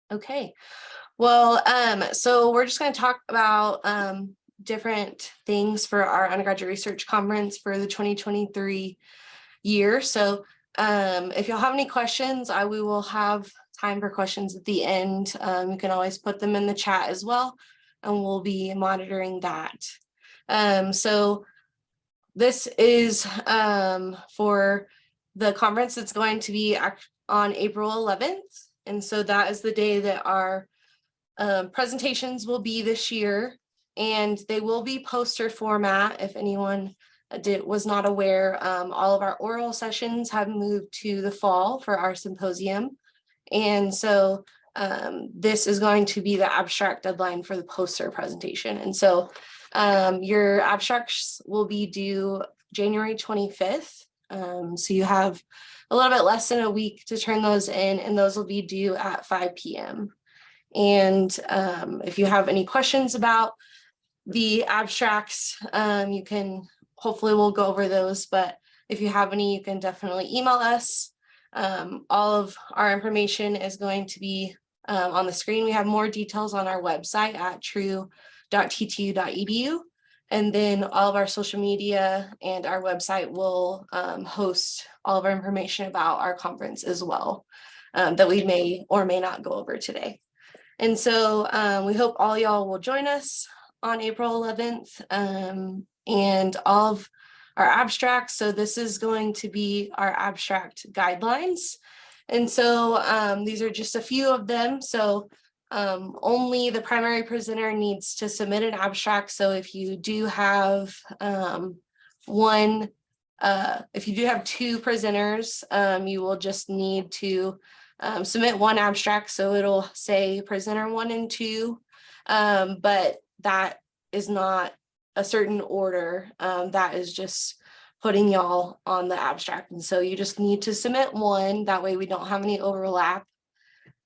Okay, well, so we're just going to talk about different things for our undergraduate research conference for the 2023 year. So if you'll have any questions, we will have time for questions at the end. You can always put them in the chat as well, and we'll be monitoring that. So this is for the conference that's going to be on April 11th. And so that is the day that our presentations will be this year, and they will be poster format. If anyone was not aware, all of our oral sessions have moved to the fall for our symposium. And so this is going to be the abstract deadline for the poster presentation. And so your abstracts will be due January 25th. So you have a little bit less than a week to turn those in, and those will be due at 5 p.m. And if you have any questions about the abstracts, you can, hopefully we'll go over those, but if you have any, you can definitely email us. All of our information is going to be on the screen. We have more details on our website at true.ttu.edu. And then all of our social media and our website will host all of our information about our conference as well, that we may or may not go over today. And so we hope all y'all will join us on April 11th and all of our abstracts. So this is going to be our abstract guidelines. And so these are just a few of them. So only the primary presenter needs to submit an abstract. So if you do have if you do have two presenters, you will just need to submit one abstract. So it'll say presenter 1 and 2, but that is not a certain order. That is just putting y'all on the abstract. And so you just need to submit one. That way we don't have any overlap.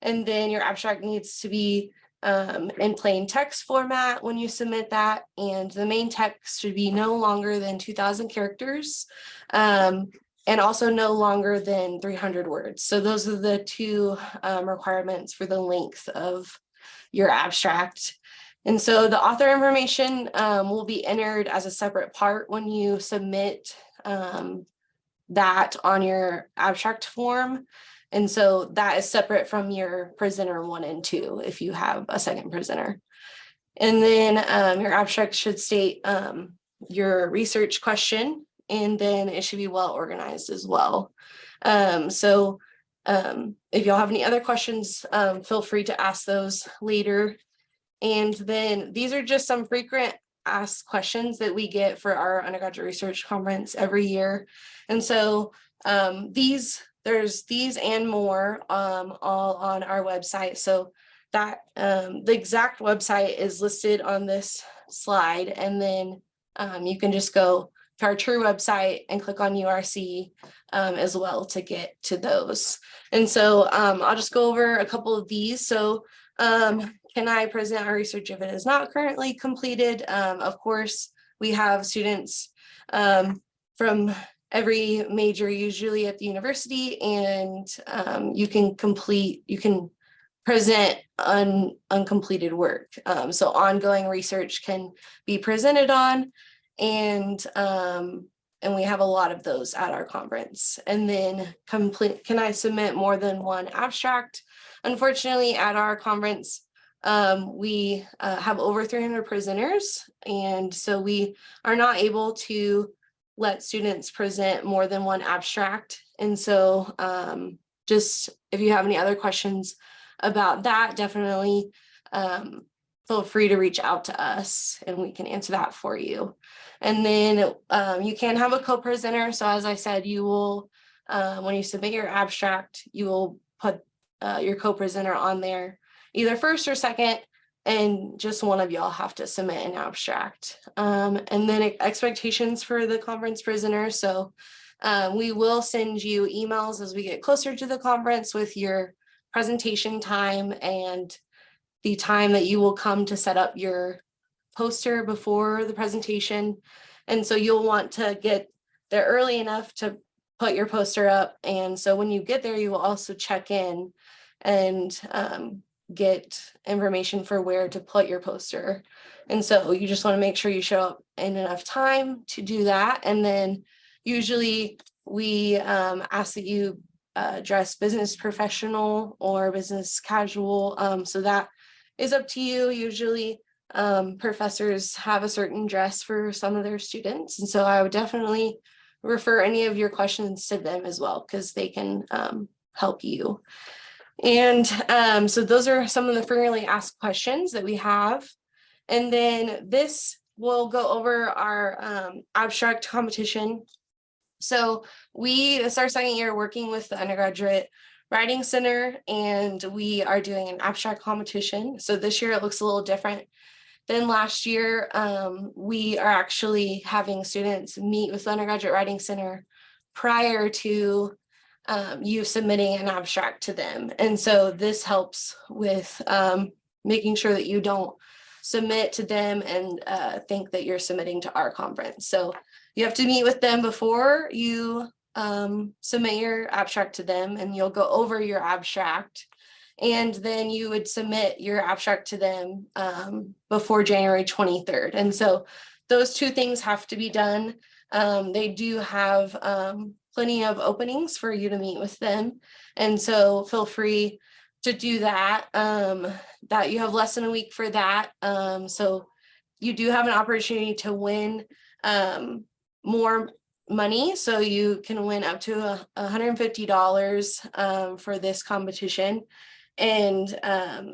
And then your abstract needs to be in plain text format when you submit that. And the main text should be no longer than 2,000 characters and also no longer than 300 words. So those are the two requirements for the length of your abstract. And so the author information will be entered as a separate part when you submit that on your abstract form. And so that is separate from your presenter 1 and 2 if you have a second presenter. And then your abstract should state your research question, and then it should be well organized as well. So if y'all have any other questions, feel free to ask those later. And then these are just some frequent asked questions that we get for our undergraduate research conference every year. And so there's these and more all on our website. So that the exact website is listed on this slide. And then you can just go to our True website and click on URC as well to get to those. And so I'll just go over a couple of these. So can I present our research if it is not currently completed? Of course, we have students from every major usually at the university, and you can present uncompleted work. So ongoing research can be presented on, and we have a lot of those at our conference. And then can I submit more than one abstract? Unfortunately, at our conference, we have over 300 presenters, and so we are not able to let students present more than one abstract. And so just if you have any other questions about that, definitely feel free to reach out to us and we can answer that for you. And then you can have a co-presenter. So as I said, you will, when you submit your abstract, you will put your co-presenter on there, either first or second, and just one of y'all have to submit an abstract. And then expectations for the conference presenter. So we will send you emails as we get closer to the conference with your presentation time and the time that you will come to set up your poster before the presentation. And so you'll want to get there early enough to put your poster up. And so when you get there, you will also check in and get information for where to put your poster. And so you just want to make sure you show up in enough time to do that. And then usually we ask that you dress business professional or business casual. So that is up to you. Usually professors have a certain dress for some of their students. And so I would definitely refer any of your questions to them as well, because they can help you. And so those are some of the frequently asked questions that we have. And then this will go over our abstract competition. So it's our second year working with the Undergraduate Writing Center, and we are doing an abstract competition. So this year it looks a little different than last year. We are actually having students meet with the Undergraduate Writing Center prior to you submitting an abstract to them. And so this helps with making sure that you don't submit to them and think that you're submitting to our conference. So you have to meet with them before you submit your abstract to them, and you'll go over your abstract. And then you would submit your abstract to them before January 23rd. And so those two things have to be done. They do have plenty of openings for you to meet with them. And so feel free to do that. That you have less than a week for that. So you do have an opportunity to win more money. So you can win up to $150 for this competition. And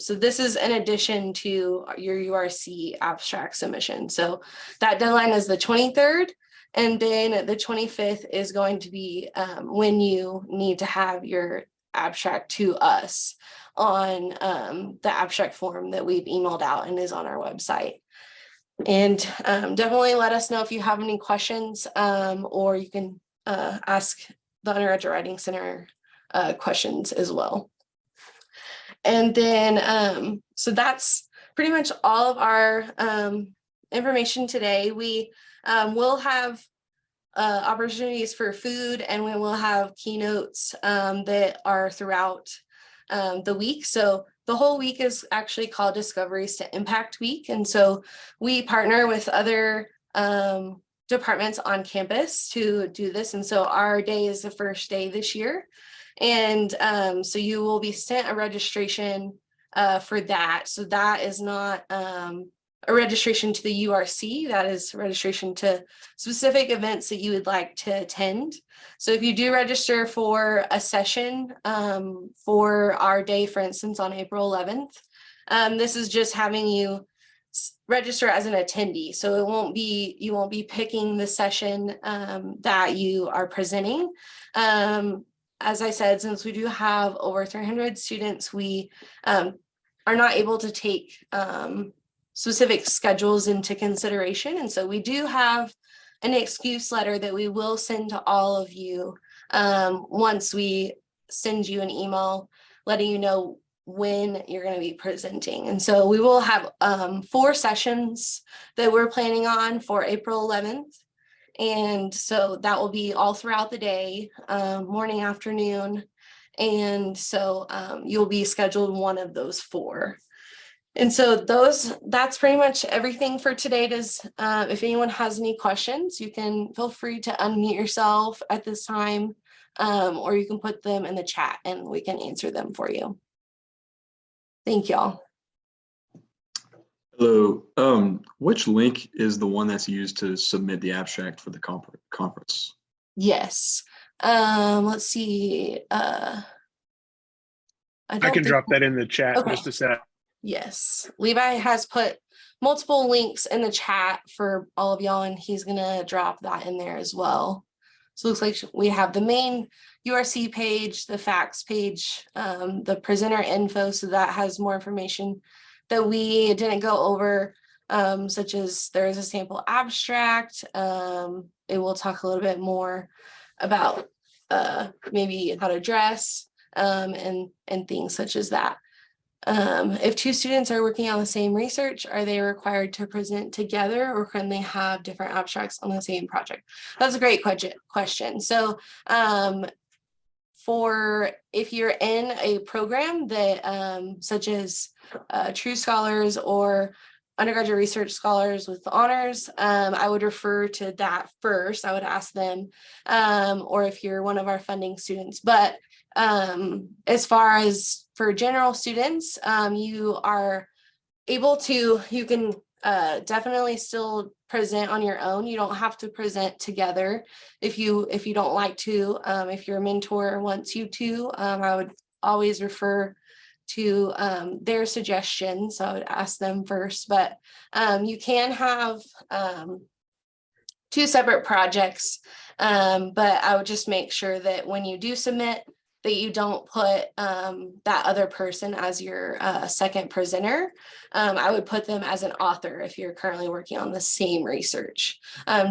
so this is in addition to your URC abstract submission. So that deadline is the 23rd. And then the 25th is going to be when you need to have your abstract to us on the abstract form that we've emailed out and is on our website. And definitely let us know if you have any questions, or you can ask the Undergraduate Writing Center questions as well. And then, so that's pretty much all of our information today. We will have opportunities for food, and we will have keynotes that are throughout the week. So the whole week is actually called Discoveries to Impact Week. And so we partner with other departments on campus to do this. And so our day is the first day this year. And so you will be sent a registration for that. So that is not a registration to the URC, that is registration to specific events that you would like to attend. So if you do register for a session for our day, for instance, on April 11th, this is just having you register as an attendee. So you won't be picking the session that you are presenting. As I said, since we do have over 300 students, we are not able to take specific schedules into consideration. And so we do have an excuse letter that we will send to all of you once we send you an email letting you know when you're going to be presenting. And so we will have 4 sessions that we're planning on for April 11th. And so that will be all throughout the day, morning, afternoon. And so you'll be scheduled one of those 4. And so that's pretty much everything for today. If anyone has any questions, you can feel free to unmute yourself at this time, or you can put them in the chat and we can answer them for you. Thank y'all. Hello. Which link is the one that's used to submit the abstract for the conference? Yes. Let's see. I can drop that in the chat. Okay. Just a sec. Yes, Levi has put multiple links in the chat for all of y'all, and he's gonna drop that in there as well. So it looks like we have the main URC page, the facts page, the presenter info, so that has more information that we didn't go over, such as there is a sample abstract. It will talk a little bit more about maybe how to dress and things such as that. If 2 students are working on the same research, are they required to present together, or can they have different abstracts on the same project? That's a great question. So for if you're in a program that such as True Scholars or undergraduate research scholars with honors, I would refer to that first. I would ask them, or if you're one of our funding students. But as far as for general students, you are able to, you can definitely still present on your own. You don't have to present together if you don't like to. If your mentor wants you to, I would always refer to their suggestions. So I would ask them first, but you can have 2 separate projects, but I would just make sure that when you do submit, that you don't put that other person as your second presenter. I would put them as an author if you're currently working on the same research,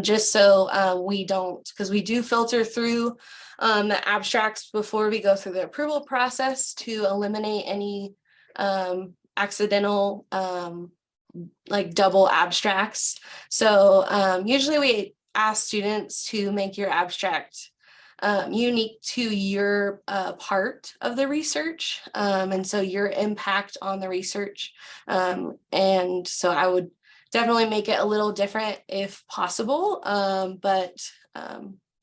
just so we don't, because we do filter through the abstracts before we go through the approval process to eliminate any accidental like double abstracts. So usually we ask students to make your abstract unique to your part of the research, and so your impact on the research. And so I would definitely make it a little different if possible, but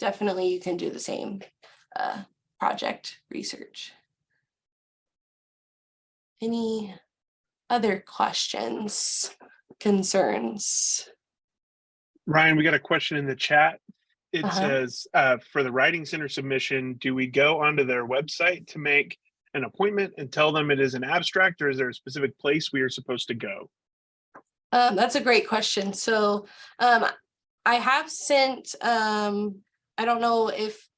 definitely you can do the same project research. Any other questions, concerns? Ryan, we got a question in the chat. It says, for the Writing Center submission, do we go onto their website to make an appointment and tell them it is an abstract, or is there a specific place we are supposed to go? That's a great question. So I have sent, I don't know if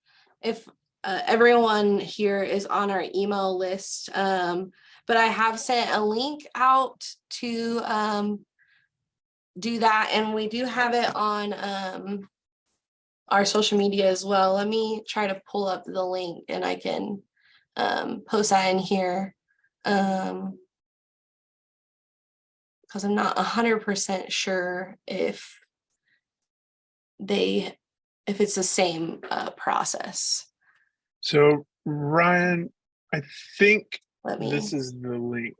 everyone here is on our email list, but I have sent a link out to do that, and we do have it on our social media as well. Let me try to pull up the link and I can post that in here, because I'm not 100% sure if it's the same process. So Ryan, I think Let me, this is the link.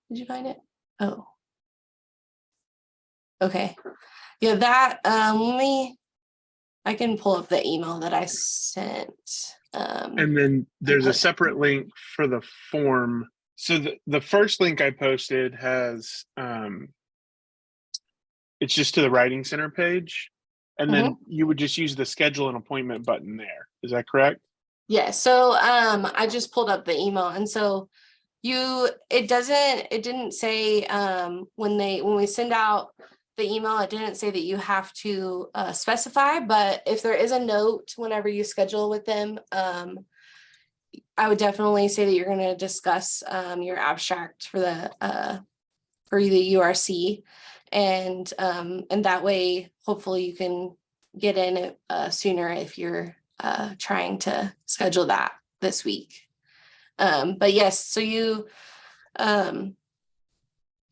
did you find it? Oh, okay. Yeah, that I can pull up the email that I sent. And then there's a separate link for the form. So the first link I posted has, it's just to the Writing Center page. And then you would just use the schedule an appointment button there. Is that correct? Yeah, so I just pulled up the email, and so it didn't say when we send out the email, it didn't say that you have to specify, but if there is a note whenever you schedule with them, I would definitely say that you're going to discuss your abstract for the URC, and that way hopefully you can get in it sooner if you're trying to schedule that this week. But yes, so you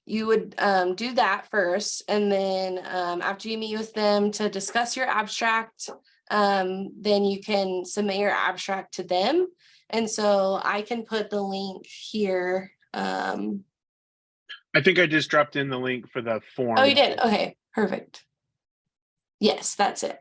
would do that first, and then after you meet with them to discuss your abstract, then you can submit your abstract to them. And so I can put the link here. I think I just dropped in the link for the form. Oh, you did? Okay, perfect. Yes, that's it.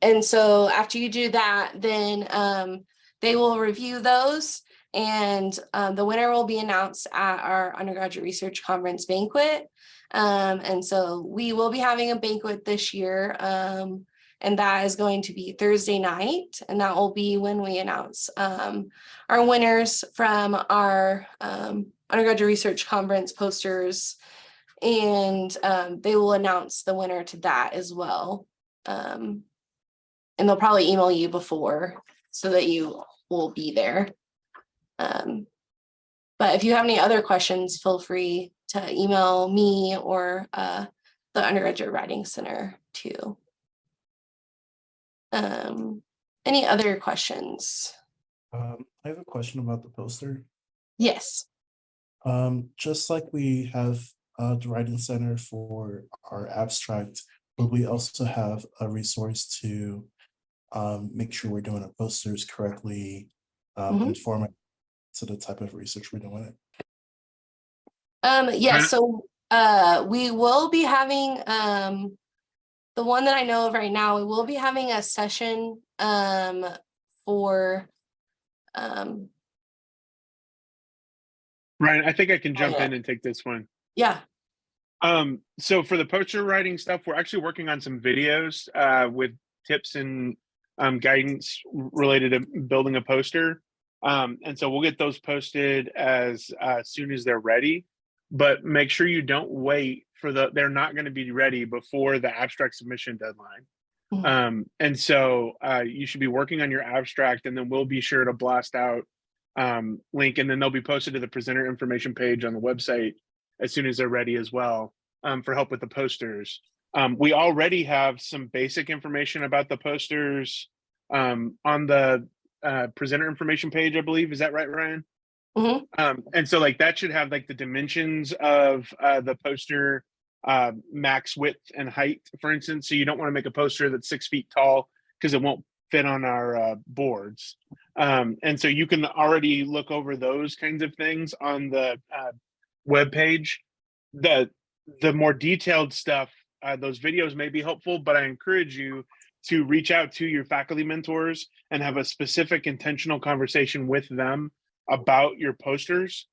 And so after you do that, then they will review those, and the winner will be announced at our undergraduate research conference banquet. And so we will be having a banquet this year, and that is going to be Thursday night, and that will be when we announce our winners from our undergraduate research conference posters, and they will announce the winner to that as well. And they'll probably email you before so that you will be there. But if you have any other questions, feel free to email me or the Undergraduate Writing Center too. Any other questions? I have a question about the poster. Yes. Just like we have the Writing Center for our abstract, but we also have a resource to make sure we're doing our posters correctly, Mhm. inform it to the type of research we're doing. Yes, so we will be having the one that I know of right now, we will be having a session for Ryan, I think I can jump yeah. in and take this one. Yeah. So for the poster writing stuff, we're actually working on some videos with tips and guidance related to building a poster. And so we'll get those posted as soon as they're ready, but make sure you don't wait for they're not going to be ready before the abstract submission deadline. And so you should be working on your abstract, and then we'll be sure to blast out link, and then they'll be posted to the presenter information page on the website as soon as they're ready as well, for help with the posters. We already have some basic information about the posters on the presenter information page, I believe. Is that right, Ryan? Mhm. And so like that should have like the dimensions of the poster, max width and height, for instance. So you don't want to make a poster that's 6 feet tall because it won't fit on our boards. And so you can already look over those kinds of things on the web page. The more detailed stuff, those videos may be helpful, but I encourage you to reach out to your faculty mentors and have a specific intentional conversation with them about your posters,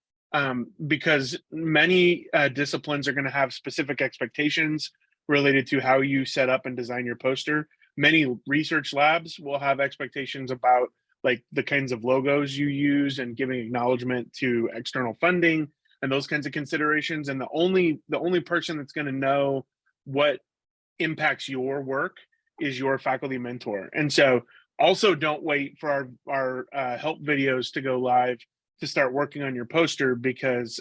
because many disciplines are going to have specific expectations related to how you set up and design your poster. Many research labs will have expectations about like the kinds of logos you use and giving acknowledgement to external funding and those kinds of considerations. And the only person that's going to know what impacts your work is your faculty mentor. And so also don't wait for our help videos to go live to start working on your poster, because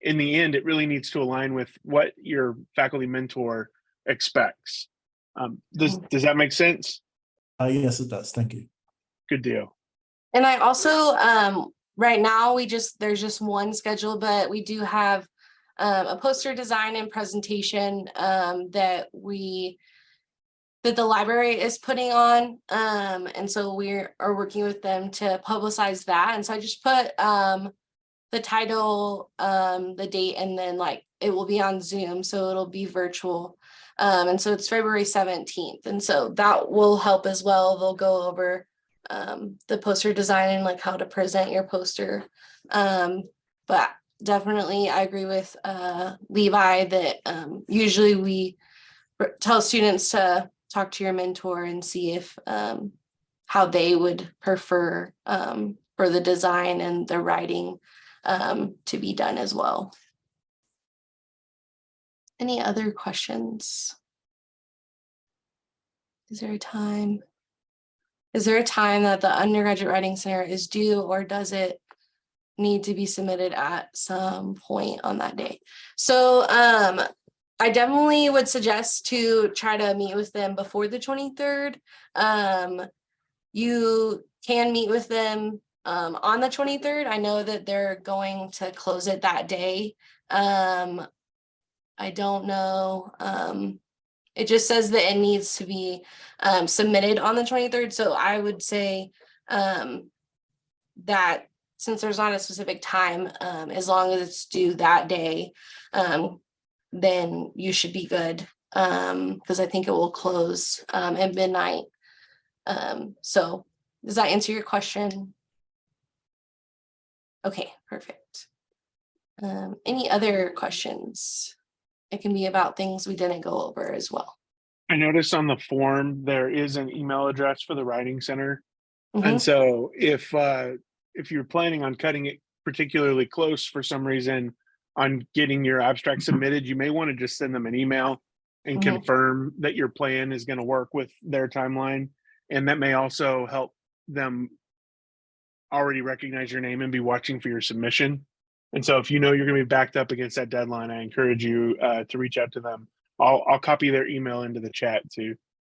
in the end, it really needs to align with what your faculty mentor expects. Does that make sense? Yes, it does. Thank you. Good deal. And I also right now there's just one schedule, but we do have a poster design and presentation that the library is putting on, and so we are working with them to publicize that. And so I just put the title, the date, and then like it will be on Zoom, so it'll be virtual, and so it's February 17th, and so that will help as well. They'll go over the poster design and like how to present your poster, but definitely I agree with Levi that usually we tell students to talk to your mentor and see if how they would prefer for the design and the writing to be done as well. Any other questions? Is there a time that the undergraduate writing center is due, or does it need to be submitted at some point on that day? So I definitely would suggest to try to meet with them before the 23rd. You can meet with them on the 23rd. I know that they're going to close it that day. I don't know. It just says that it needs to be submitted on the 23rd. So I would say that since there's not a specific time, as long as it's due that day, then you should be good, because I think it will close at midnight. So does that answer your question? Okay, perfect. Any other questions? It can be about things we didn't go over as well. I noticed on the form there is an email address for the writing center. Mhm. And so if you're planning on cutting it particularly close for some reason on getting your abstract submitted, you may want to just send them an email and Mhm. confirm that your plan is going to work with their timeline. And that may also help them already recognize your name and be watching for your submission. And so if you know you're going to be backed up against that deadline, I encourage you to reach out to them. I'll copy their email into the chat too.